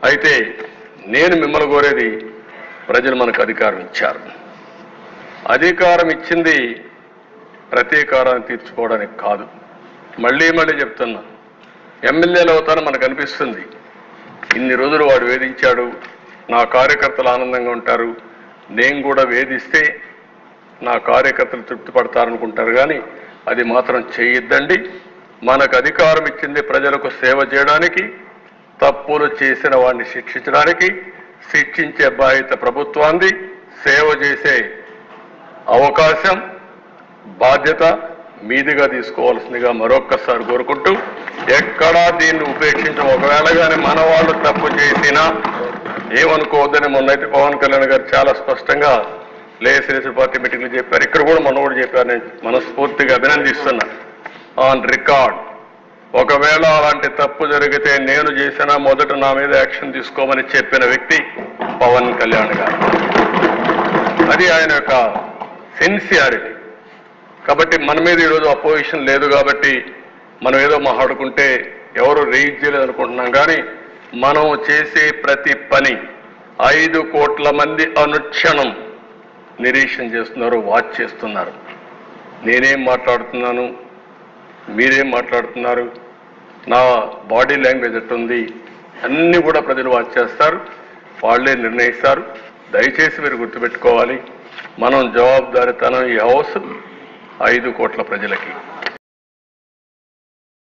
అయితే నేను మిమ్మల్ని కోరేది, ప్రజలు మనకు అధికారం ఇచ్చారు. అధికారం ఇచ్చింది ప్రతీకారాన్ని తీర్చుకోవడానికి కాదు. మళ్ళీ చెప్తున్నా, ఎమ్మెల్యేలు అవుతారని మనకు అనిపిస్తుంది. ఇన్ని రోజులు వాడు వేధించాడు, నా కార్యకర్తలు ఆనందంగా ఉంటారు, నేను కూడా వేధిస్తే నా కార్యకర్తలు తృప్తి పడతారనుకుంటారు. కానీ అది మాత్రం చేయొద్దండి. మనకు అధికారం ఇచ్చింది ప్రజలకు సేవ చేయడానికి, తప్పులు చేసిన వాడిని శిక్షించడానికి. శిక్షించే బాధ్యత ప్రభుత్వాన్ని, సేవ చేసే అవకాశం బాధ్యత మీదిగా తీసుకోవాల్సిందిగా మరొక్కసారి కోరుకుంటూ, ఎక్కడా దీన్ని ఉపేక్షించడం. ఒకవేళ కానీ మన వాళ్ళు తప్పు చేసినా ఏమనుకోవద్దని మొన్నైతే పవన్ కళ్యాణ్ గారు చాలా స్పష్టంగా లేసిలేసి పార్టీ మీటింగ్లు చెప్పారు. ఇక్కడ కూడా మొన్న కూడా చెప్పారు. నేను మనస్ఫూర్తిగా అభినందిస్తున్నా. ఆన్ రికార్డ్, ఒకవేళ అలాంటి తప్పు జరిగితే నేను చేసినా మొదట నా మీద యాక్షన్ తీసుకోమని చెప్పిన వ్యక్తి పవన్ కళ్యాణ్ గారు. అది ఆయన యొక్క సిన్సియారిటీ. కాబట్టి మన మీద ఈరోజు అపోజిషన్ లేదు కాబట్టి మనం ఏదో మాట్లాడుకుంటే ఎవరు రేజ్ చేయలేదు అనుకుంటున్నాం. కానీ మనం చేసే ప్రతి పని 5 కోట్ల మంది అనుక్షణం నిరీక్షణ చేస్తున్నారు, వాచ్ చేస్తున్నారు. నేనేం మాట్లాడుతున్నాను, మీరేం మాట్లాడుతున్నారు, నా బాడీ లాంగ్వేజ్ ఎట్టుంది, అన్నీ కూడా ప్రజలు వాచ్ చేస్తారు, వాళ్ళే నిర్ణయిస్తారు. దయచేసి మీరు గుర్తుపెట్టుకోవాలి, మనం జవాబుదారీతనం ఈ హౌస్ 5 కోట్ల ప్రజలకి.